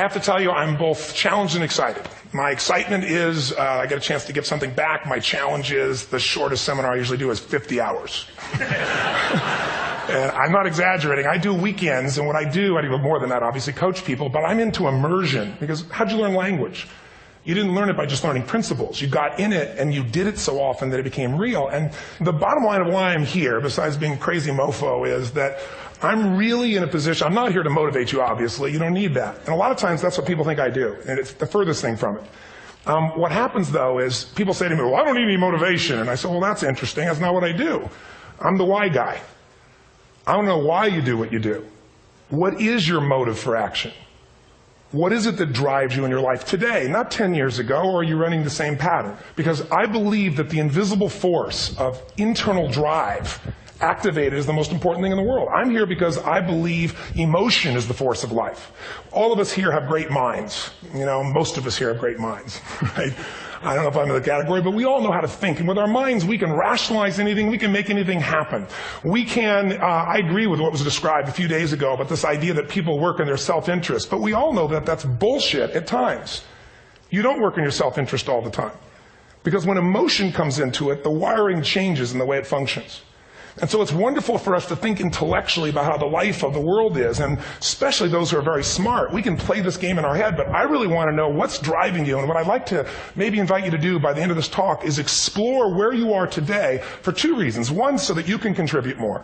have to tell you, I'm both challenged and excited. My excitement is I get a chance to give something back. My challenge is the shortest seminar I usually do is 50 hours. And I'm not exaggerating. I do weekends, and what I do more than that, obviously, coach people, but I'm into immersion. Because how'd you learn language? You didn't learn it by just learning principles. You got in it, and you did it so often that it became real. And the bottom line of why I'm here, besides being crazy mofo, is that I'm really in a position, I'm not here to motivate you, obviously. You don't need that. And a lot of times, that's what people think I do, and it's the furthest thing from it. What happens, though, is people say to me, well, I don't need any motivation. And I say, well, that's interesting. That's not what I do. I'm the why guy. I don't know why you do what you do. What is your motive for action? What is it that drives you in your life today, not 10 years ago, or are you running the same pattern? Because I believe that the invisible force of internal drive activated is the most important thing in the world. I'm here because I believe emotion is the force of life. All of us here have great minds. You know, most of us here have great minds, right? I don't know if I'm in the category, but we all know how to think. And with our minds, we can rationalize anything. We can make anything happen. We can, I agree with what was described a few days ago about this idea that people work in their self-interest. But we all know that that's bullshit at times. You don't work in your self-interest all the time. Because when emotion comes into it, the wiring changes in the way it functions. And so it's wonderful for us to think intellectually about how the life of the world is, and especially those who are very smart. We can play this game in our head, but I really want to know what's driving you. And what I'd like to maybe invite you to do by the end of this talk is explore where you are today for two reasons. One, so that you can contribute more.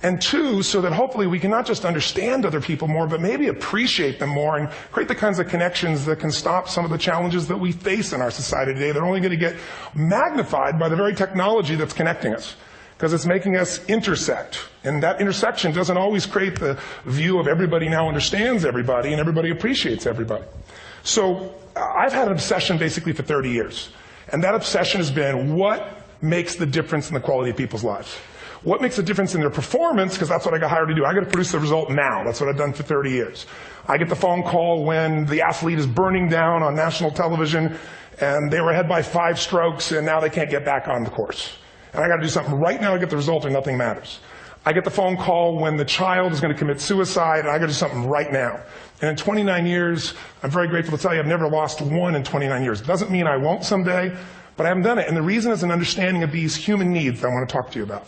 And two, so that hopefully we can not just understand other people more, but maybe appreciate them more and create the kinds of connections that can stop some of the challenges that we face in our society today. They're only going to get magnified by the very technology that's connecting us, because it's making us intersect. And that intersection doesn't always create the view of everybody now understands everybody and everybody appreciates everybody. So I've had an obsession basically for 30 years. And that obsession has been what makes the difference in the quality of people's lives. What makes a difference in their performance, because that's what I got hired to do. I got to produce the result now. That's what I've done for 30 years. I get the phone call when the athlete is burning down on national television and they were ahead by 5 strokes and now they can't get back on the course. And I got to do something right now to get the result or nothing matters. I get the phone call when the child is going to commit suicide, and I got to do something right now. And in 29 years, I'm very grateful to tell you I've never lost one in 29 years. It doesn't mean I won't someday, but I haven't done it. And the reason is an understanding of these human needs that I want to talk to you about.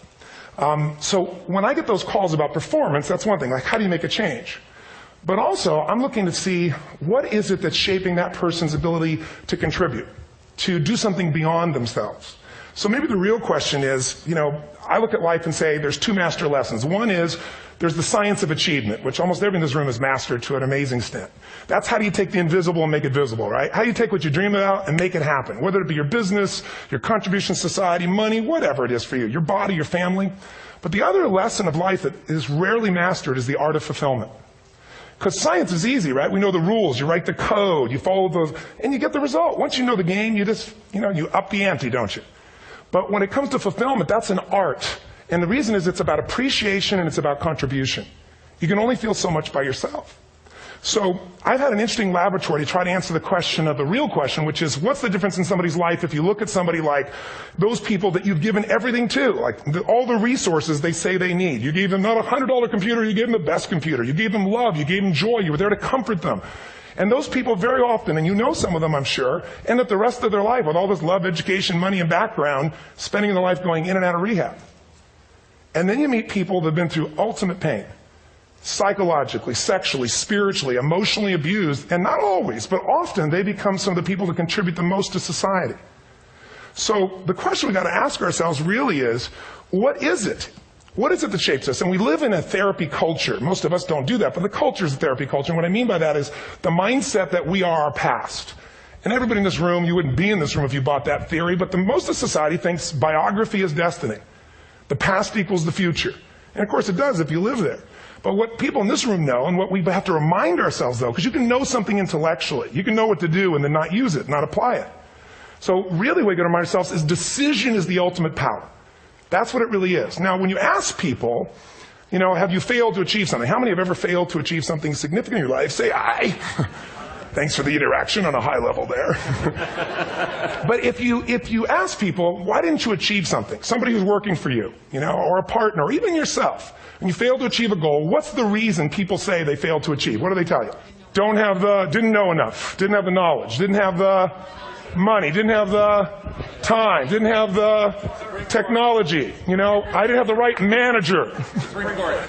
So when I get those calls about performance, that's one thing. Like, how do you make a change? But also, I'm looking to see what is it that's shaping that person's ability to contribute, to do something beyond themselves. So maybe the real question is, you know, I look at life and say there's 2 master lessons. One is there's the science of achievement, which almost everyone in this room has mastered to an amazing extent. That's how do you take the invisible and make it visible, right? How do you take what you dream about and make it happen? Whether it be your business, your contribution to society, money, whatever it is for you, your body, your family. But the other lesson of life that is rarely mastered is the art of fulfillment. Because science is easy, right? We know the rules. You write the code, you follow those, and you get the result. Once you know the game, you just, you up the ante, don't you? But when it comes to fulfillment, that's an art. And the reason is it's about appreciation and it's about contribution. You can only feel so much by yourself. So I've had an interesting laboratory to try to answer the question of the real question, which is what's the difference in somebody's life if you look at somebody like those people that you've given everything to, like all the resources they say they need. You gave them not a $100 computer, you gave them the best computer. You gave them love, you gave them joy, you were there to comfort them. And those people very often, and you know some of them I'm sure, end up the rest of their life with all this love, education, money, and background, spending their life going in and out of rehab. And then you meet people that have been through ultimate pain, psychologically, sexually, spiritually, emotionally abused, and not always, but often they become some of the people that contribute the most to society. So the question we've got to ask ourselves really is, what is it? What is it that shapes us? And we live in a therapy culture. Most of us don't do that, but the culture is a therapy culture. And what I mean by that is the mindset that we are our past. And everybody in this room, you wouldn't be in this room if you bought that theory, but most of society thinks biography is destiny. The past equals the future. And of course it does if you live there. But what people in this room know, and what we have to remind ourselves though, because you can know something intellectually. You can know what to do and then not use it, not apply it. So really what we got to remind ourselves is decision is the ultimate power. That's what it really is. Now, when you ask people, have you failed to achieve something? How many have ever failed to achieve something significant in your life? Say, I. Thanks for the interaction on a high level there. But if you ask people, why didn't you achieve something? Somebody who's working for you, or a partner, or even yourself, and you failed to achieve a goal, what's the reason people say they failed to achieve? What do they tell you? didn't know enough, didn't have the knowledge, didn't have the money, didn't have the time, didn't have the technology. You know, I didn't have the right manager.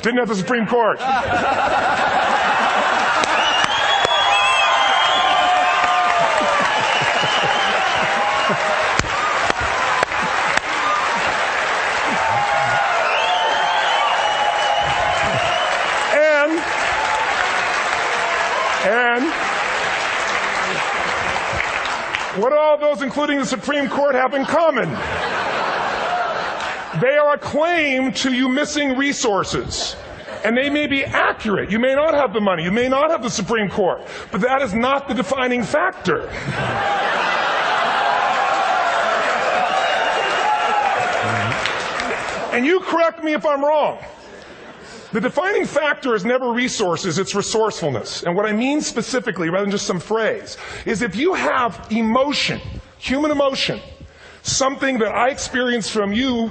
Didn't have the Supreme Court. And what do all those, including the Supreme Court, have in common? They are a claim to you missing resources. And they may be accurate. You may not have the money. You may not have the Supreme Court. But that is not the defining factor. And you correct me if I'm wrong. The defining factor is never resources, it's resourcefulness. And what I mean specifically, rather than just some phrase, is if you have emotion, human emotion, something that I experienced from you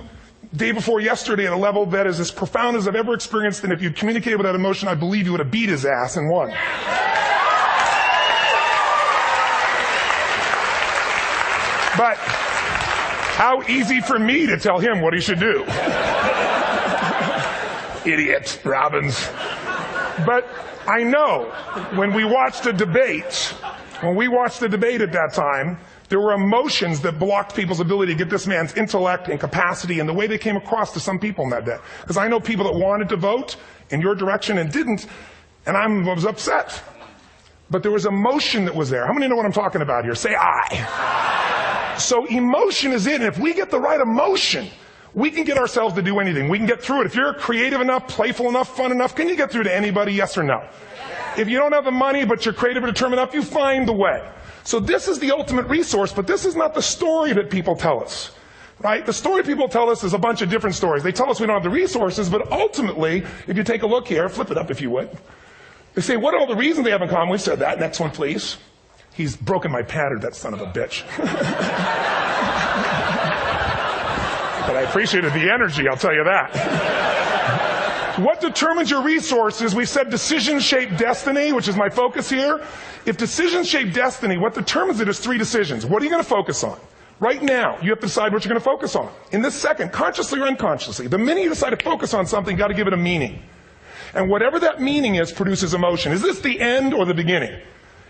day before yesterday at a level that is as profound as I've ever experienced, and if you'd communicated with that emotion, I believe you would have beat his ass and won. But how easy for me to tell him what he should do. Idiot, Robbins. But I know when we watched the debate at that time, there were emotions that blocked people's ability to get this man's intellect and capacity and the way they came across to some people in that day. Because I know people that wanted to vote in your direction and didn't, and I was upset. But there was emotion that was there. How many know what I'm talking about here? Say I. So emotion is it, and if we get the right emotion, we can get ourselves to do anything. We can get through it. If you're creative enough, playful enough, fun enough, can you get through to anybody, yes or no? If you don't have the money, but you're creative and determined enough, you find the way. So this is the ultimate resource, but this is not the story that people tell us, right? The story people tell us is a bunch of different stories. They tell us we don't have the resources, but ultimately, if you take a look here, flip it up if you would. They say, what are all the reasons they have in common? We said that. Next one, please. He's broken my pattern, that son of a bitch. But I appreciated the energy, I'll tell you that. What determines your resources? We said decisions shape destiny, which is my focus here. If decisions shape destiny, what determines it is 3 decisions. What are you going to focus on? Right now, you have to decide what you're going to focus on. In this second, consciously or unconsciously, the minute you decide to focus on something, you've got to give it a meaning. And whatever that meaning is produces emotion. Is this the end or the beginning?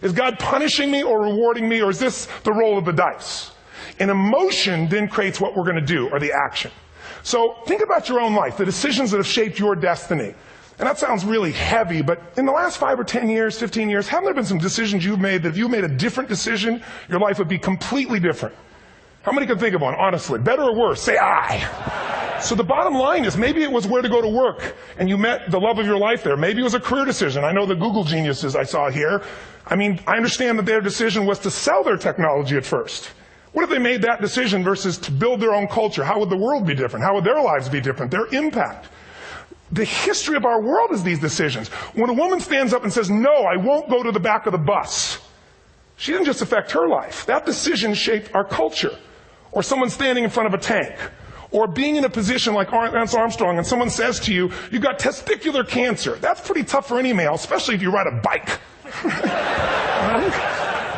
Is God punishing me or rewarding me, or is this the roll of the dice? And emotion then creates what we're going to do, or the action. So think about your own life, the decisions that have shaped your destiny. And that sounds really heavy, but in the last 5 or 10 years, 15 years, haven't there been some decisions you've made that if you made a different decision, your life would be completely different? How many can think of one, honestly? Better or worse? Say I. So the bottom line is maybe it was where to go to work, and you met the love of your life there. Maybe it was a career decision. I know the Google geniuses I saw here. I mean, I understand that their decision was to sell their technology at first. What if they made that decision versus to build their own culture? How would the world be different? How would their lives be different? Their impact. The history of our world is these decisions. When a woman stands up and says, no, I won't go to the back of the bus, she didn't just affect her life. That decision shaped our culture. Or someone standing in front of a tank. Or being in a position like Lance Armstrong and someone says to you, you've got testicular cancer. That's pretty tough for any male, especially if you ride a bike.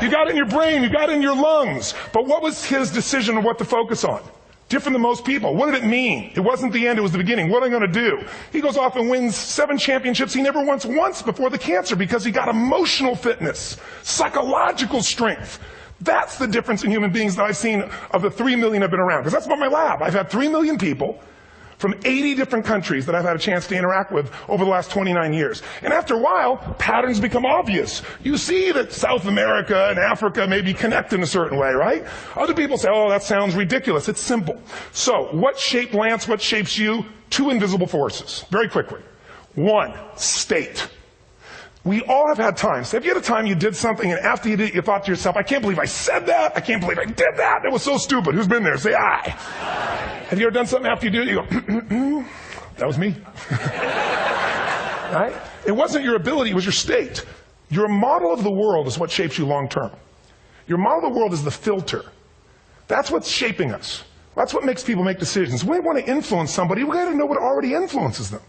You got it in your brain, you got it in your lungs. But what was his decision of what to focus on? Different than most people. What did it mean? It wasn't the end, it was the beginning. What am I going to do? He goes off and wins 7 championships he never won once before the cancer because he got emotional fitness, psychological strength. That's the difference in human beings that I've seen of the 3 million I've been around. Because that's about my lab. I've had 3 million people from 80 different countries that I've had a chance to interact with over the last 29 years. And after a while, patterns become obvious. You see that South America and Africa maybe connect in a certain way, right? Other people say, oh, that sounds ridiculous. It's simple. So, what shaped Lance? What shapes you? 2 invisible forces. Very quickly. 1, state. We all have had times. Have you had a time you did something and after you did it, you thought to yourself, I can't believe I said that. I can't believe I did that. That was so stupid. Who's been there? Say I. Have you ever done something after you do it? You go, that was me. Right? It wasn't your ability, it was your state. Your model of the world is what shapes you long term. Your model of the world is the filter. That's what's shaping us. That's what makes people make decisions. When we want to influence somebody, we got to know what already influences them.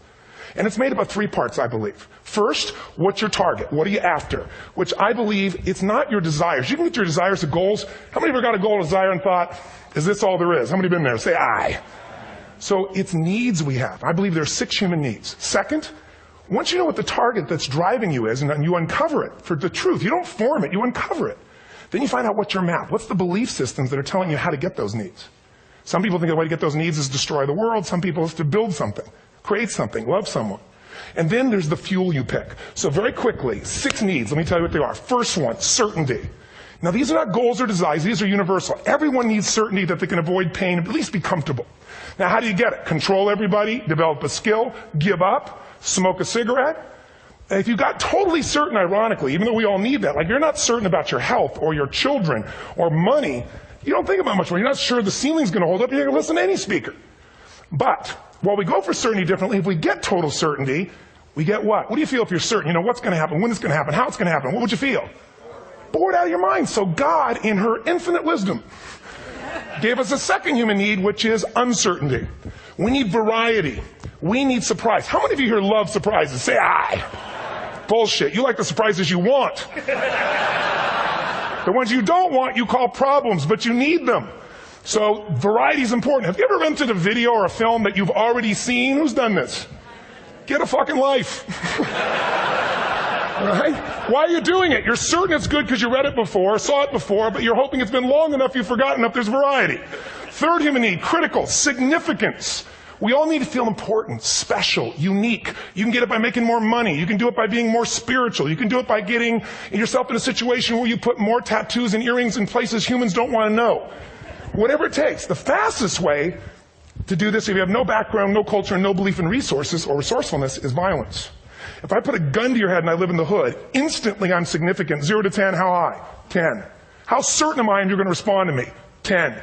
And it's made up of 3 parts, I believe. First, what's your target? What are you after? Which I believe it's not your desires. You can get your desires to goals. How many of you got a goal, desire, and thought, is this all there is? How many have been there? Say aye. So it's needs we have. I believe there are 6 human needs. Second, once you know what the target that's driving you is, and you uncover it for the truth, you don't form it, you uncover it. Then you find out what's your map. What's the belief systems that are telling you how to get those needs? Some people think the way to get those needs is destroy the world. Some people is to build something, create something, love someone. And then there's the fuel you pick. So very quickly, 6 needs. Let me tell you what they are. First one, certainty. Now these are not goals or desires. These are universal. Everyone needs certainty that they can avoid pain, at least be comfortable. Now how do you get it? Control everybody, develop a skill, give up, smoke a cigarette. And if you got totally certain, ironically, even though we all need that, like you're not certain about your health or your children or money, you don't think about much more. You're not sure the ceiling's going to hold up. You're going to listen to any speaker. But while we go for certainty differently, if we get total certainty, we get what? What do you feel if you're certain? You know what's going to happen, when it's going to happen, how it's going to happen. What would you feel? Bored out of your mind. So God, in her infinite wisdom, gave us a second human need, which is uncertainty. We need variety. We need surprise. How many of you here love surprises? Say aye. Bullshit. You like the surprises you want. The ones you don't want, you call problems, but you need them. So variety is important. Have you ever rented a video or a film that you've already seen? Who's done this? Get a fucking life. Right? Why are you doing it? You're certain it's good because you read it before, saw it before, but you're hoping it's been long enough you've forgotten enough there's variety. Third human need, critical, significance. We all need to feel important, special, unique. You can get it by making more money. You can do it by being more spiritual. You can do it by getting yourself in a situation where you put more tattoos and earrings in places humans don't want to know. Whatever it takes. The fastest way to do this, if you have no background, no culture, and no belief in resources or resourcefulness, is violence. If I put a gun to your head and I live in the hood, instantly I'm significant. 0 to 10, how high? 10. How certain am I you're going to respond to me? 10.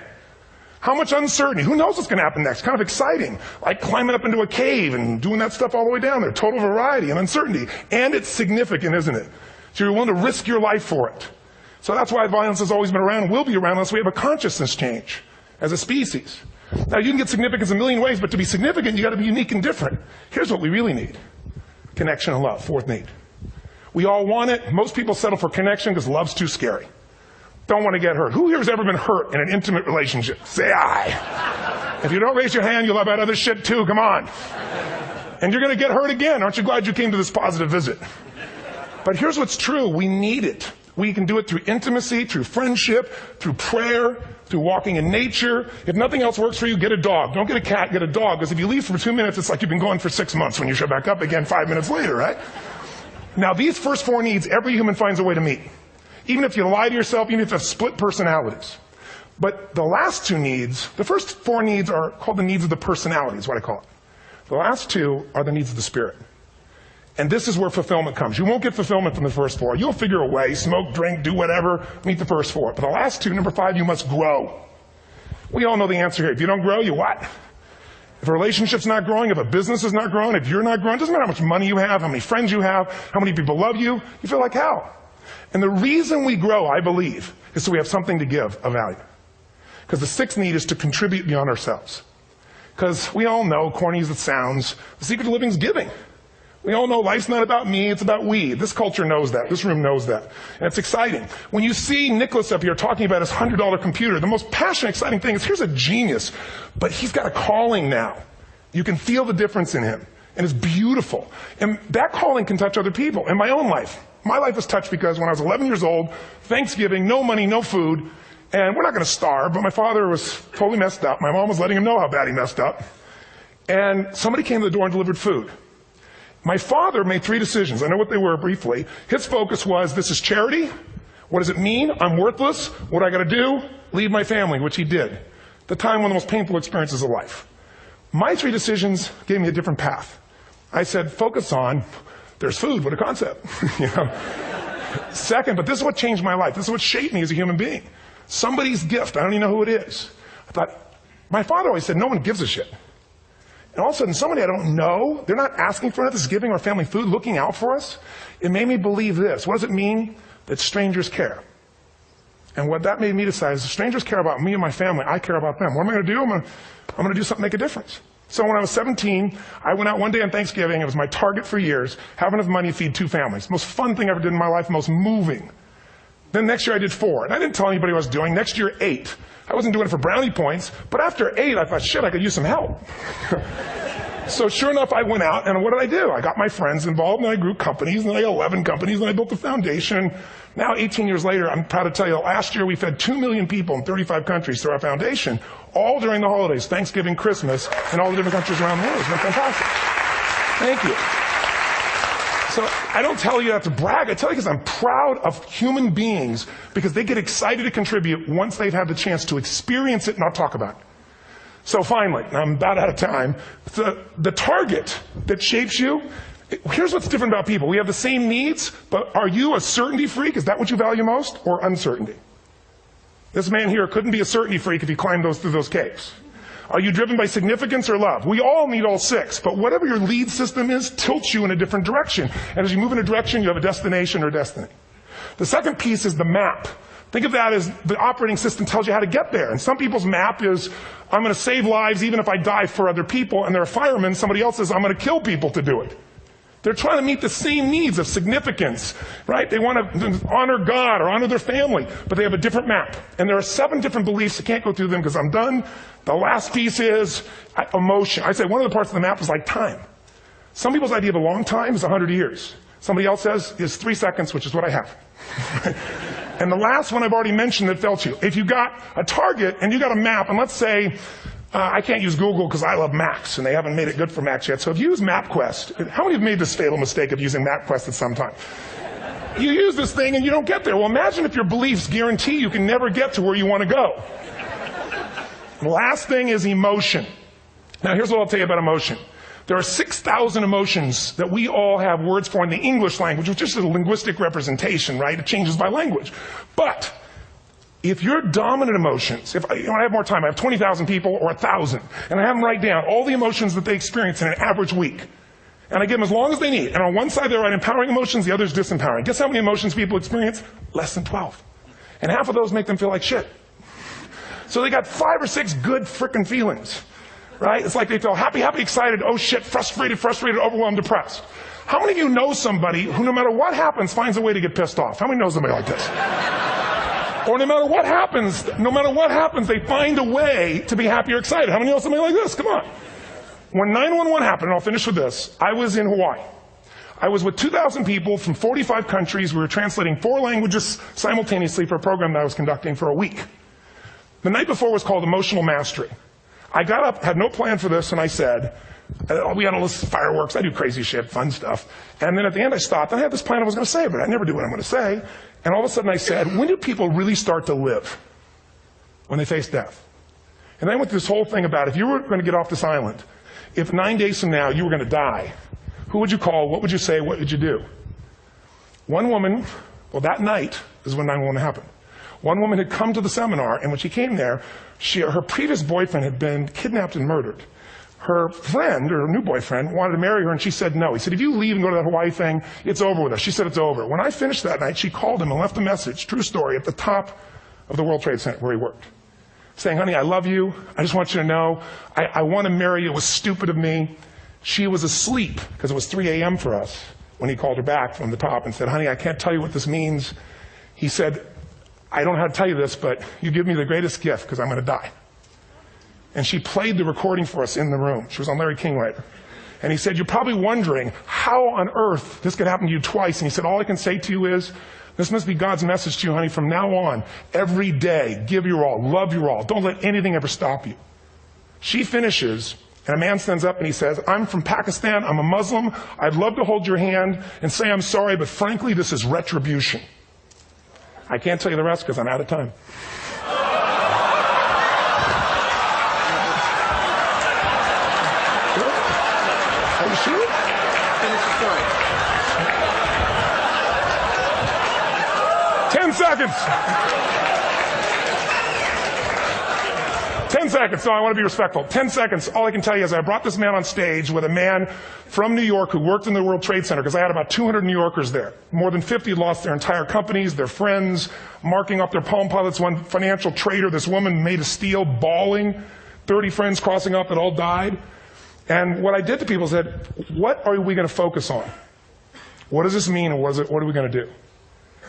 How much uncertainty? Who knows what's going to happen next? Kind of exciting. Like climbing up into a cave and doing that stuff all the way down there. Total variety and uncertainty. And it's significant, isn't it? So you're willing to risk your life for it. So that's why violence has always been around and will be around unless we have a consciousness change as a species. Now you can get significance a million ways, but to be significant, you got to be unique and different. Here's what we really need. Connection and love. Fourth need. We all want it. Most people settle for connection because love's too scary. Don't want to get hurt. Who here has ever been hurt in an intimate relationship? Say aye. If you don't raise your hand, you'll have had other shit too. Come on. And you're going to get hurt again. Aren't you glad you came to this positive visit? But here's what's true. We need it. We can do it through intimacy, through friendship, through prayer, through walking in nature. If nothing else works for you, get a dog. Don't get a cat, get a dog. Because if you leave for 2 minutes, it's like you've been gone for 6 months when you show back up again 5 minutes later, right? Now, these first 4 needs, every human finds a way to meet. Even if you lie to yourself, even if you have split personalities. But the last 2 needs, the first 4 needs are called the needs of the personality, is what I call it. The last 2 are the needs of the spirit. And this is where fulfillment comes. You won't get fulfillment from the first 4. You'll figure a way, smoke, drink, do whatever, meet the first 4. But the last 2, number 5, you must grow. We all know the answer here. If you don't grow, you what? If a relationship's not growing, if a business is not growing, if you're not growing, it doesn't matter how much money you have, how many friends you have, how many people love you, you feel like hell. And the reason we grow, I believe, is so we have something to give of value. Because the 6th need is to contribute beyond ourselves. Because we all know, corny as it sounds, the secret to living is giving. We all know life's not about me, it's about we. This culture knows that. This room knows that. And it's exciting. When you see Nicholas up here talking about his $100 computer, the most passionate, exciting thing is here's a genius, but he's got a calling now. You can feel the difference in him. And it's beautiful. And that calling can touch other people. In my own life, my life was touched because when I was 11 years old, Thanksgiving, no money, no food, and we're not going to starve, but my father was totally messed up. My mom was letting him know how bad he messed up. And somebody came to the door and delivered food. My father made 3 decisions. I know what they were briefly. His focus was, this is charity. What does it mean? I'm worthless. What do I got to do? Leave my family, which he did. At the time, one of the most painful experiences of life. My 3 decisions gave me a different path. I said, focus on, there's food, what a concept. You know? Second, but this is what changed my life. This is what shaped me as a human being. Somebody's gift. I don't even know who it is. I thought, my father always said, no one gives a shit. And all of a sudden, somebody I don't know, they're not asking for it, this is giving our family food, looking out for us. It made me believe this. What does it mean? That strangers care. And what that made me decide is if strangers care about me and my family, I care about them. What am I going to do? I'm going to do something to make a difference. So when I was 17, I went out one day on Thanksgiving. It was my target for years, have enough money to feed 2 families. Most fun thing I ever did in my life, most moving. Then next year I did 4, and I didn't tell anybody what I was doing. Next year, 8. I wasn't doing it for brownie points, but after 8, I thought, shit, I could use some help. So sure enough, I went out, and what did I do? I got my friends involved, and I grew companies, and I got 11 companies, and I built a foundation. Now, 18 years later, I'm proud to tell you, last year we fed 2 million people in 35 countries through our foundation, all during the holidays, Thanksgiving, Christmas, in all the different countries around the world. It's been fantastic. Thank you. So I don't tell you that to brag. I tell you because I'm proud of human beings because they get excited to contribute once they've had the chance to experience it, not talk about it. So finally, I'm about out of time, the target that shapes you, here's what's different about people. We have the same needs, but are you a certainty freak? Is that what you value most, or uncertainty? This man here couldn't be a certainty freak if he climbed through those caves. Are you driven by significance or love? We all need all 6, but whatever your lead system is tilts you in a different direction. And as you move in a direction, you have a destination or destiny. The second piece is the map. Think of that as the operating system tells you how to get there. And some people's map is, I'm going to save lives even if I die for other people. And they're a fireman. Somebody else says, I'm going to kill people to do it. They're trying to meet the same needs of significance, right? They want to honor God or honor their family, but they have a different map. And there are 7 different beliefs. I can't go through them because I'm done. The last piece is emotion. I say one of the parts of the map is like time. Some people's idea of a long time is 100 years. Somebody else says is 3 seconds, which is what I have. And the last one I've already mentioned that felt you. If you got a target and you got a map, and let's say, I can't use Google because I love Macs, and they haven't made it good for Macs yet. So if you use MapQuest, how many have made this fatal mistake of using MapQuest at some time? You use this thing and you don't get there. Well, imagine if your beliefs guarantee you can never get to where you want to go. The last thing is emotion. Now, here's what I'll tell you about emotion. There are 6,000 emotions that we all have words for in the English language, which is a linguistic representation, right? It changes by language. But if your dominant emotions, if I have more time, I have 20,000 people or 1,000, and I have them write down all the emotions that they experience in an average week. And I give them as long as they need. And on one side, they write empowering emotions, the other is disempowering. Guess how many emotions people experience? Less than 12. And half of those make them feel like shit. So they got 5 or 6 good frickin' feelings. Right? It's like they feel happy, happy, excited, oh shit, frustrated, overwhelmed, depressed. How many of you know somebody who no matter what happens finds a way to get pissed off? How many know somebody like this? Or no matter what happens, they find a way to be happy or excited. How many know somebody like this? Come on. When 9/11 happened, and I'll finish with this, I was in Hawaii. I was with 2,000 people from 45 countries. We were translating 4 languages simultaneously for a program that I was conducting for a week. The night before was called Emotional Mastery. I got up, had no plan for this, and I said, we had a list of fireworks, I do crazy shit, fun stuff. And then at the end I stopped, and I had this plan I was going to say, but I never do what I'm going to say. And all of a sudden I said, when do people really start to live? When they face death. And then I went through this whole thing about if you were going to get off this island, if 9 days from now you were going to die, who would you call, what would you say, what would you do? One woman, well that night is when 9/11 happened. One woman had come to the seminar, and when she came there, her previous boyfriend had been kidnapped and murdered. Her friend, or her new boyfriend, wanted to marry her, and she said no. He said, if you leave and go to that Hawaii thing, it's over with us. She said it's over. When I finished that night, she called him and left a message, true story, at the top of the World Trade Center where he worked, saying, honey, I love you. I just want you to know, I want to marry you. It was stupid of me. She was asleep, because it was 3 a.m. for us, when he called her back from the top and said, honey, I can't tell you what this means. He said, I don't know how to tell you this, but you give me the greatest gift because I'm going to die. And she played the recording for us in the room. She was on Larry King later. And he said, you're probably wondering how on earth this could happen to you twice. And he said, all I can say to you is, this must be God's message to you, honey. From now on, every day, give your all, love your all. Don't let anything ever stop you. She finishes, and a man stands up and he says, I'm from Pakistan. I'm a Muslim. I'd love to hold your hand and say I'm sorry, but frankly, this is retribution. I can't tell you the rest because I'm out of time. Are you sure? Finish the story. 10 seconds. 10 seconds. No, I want to be respectful. 10 seconds. All I can tell you is I brought this man on stage with a man from New York who worked in the World Trade Center, because I had about 200 New Yorkers there. More than 50 lost their entire companies, their friends, marking up their Palm Pilots. One financial trader, this woman made of steel, bawling. 30 friends crossing up that all died. And what I did to people said, what are we going to focus on? What does this mean, and what are we going to do?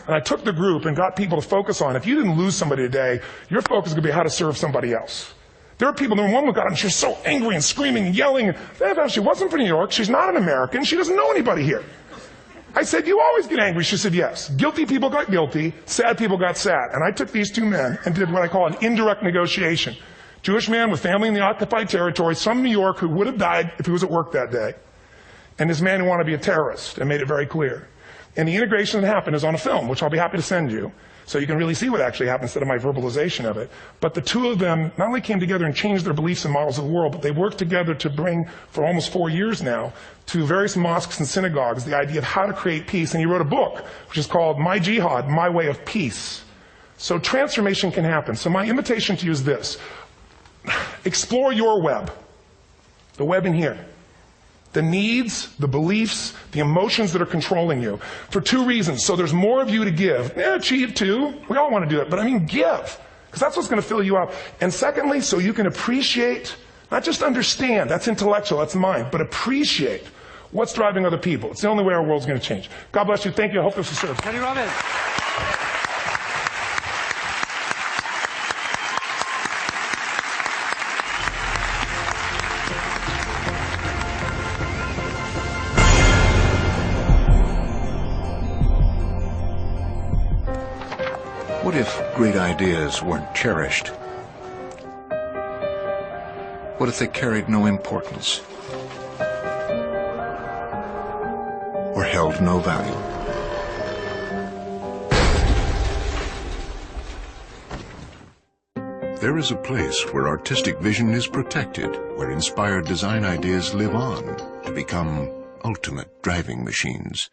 And I took the group and got people to focus on, if you didn't lose somebody today, your focus is going to be how to serve somebody else. There are people, one woman got up and she was so angry and screaming and yelling. And she wasn't from New York. She's not an American. She doesn't know anybody here. I said, you always get angry. She said, yes. Guilty people got guilty. Sad people got sad. And I took these two men and did what I call an indirect negotiation. Jewish man with family in the occupied territory, from New York, who would have died if he was at work that day. And this man who wanted to be a terrorist, and made it very clear. And the integration that happened is on a film, which I'll be happy to send you, so you can really see what actually happened instead of my verbalization of it. But the two of them not only came together and changed their beliefs and models of the world, but they worked together to bring, for almost 4 years now, to various mosques and synagogues, the idea of how to create peace. And he wrote a book, which is called My Jihad, My Way of Peace. So transformation can happen. So my invitation to you is this. Explore your web, the web in here. The needs, the beliefs, the emotions that are controlling you. For two reasons. So there's more of you to give. Achieve too. We all want to do it. But I mean give. Because that's what's going to fill you up. And secondly, so you can appreciate, not just understand, that's intellectual, that's mind, but appreciate what's driving other people. It's the only way our world's going to change. God bless you. Thank you. I hope this will serve. Tony Robbins. What if great ideas weren't cherished? What if they carried no importance? Or held no value? There is a place where artistic vision is protected, where inspired design ideas live on to become ultimate driving machines.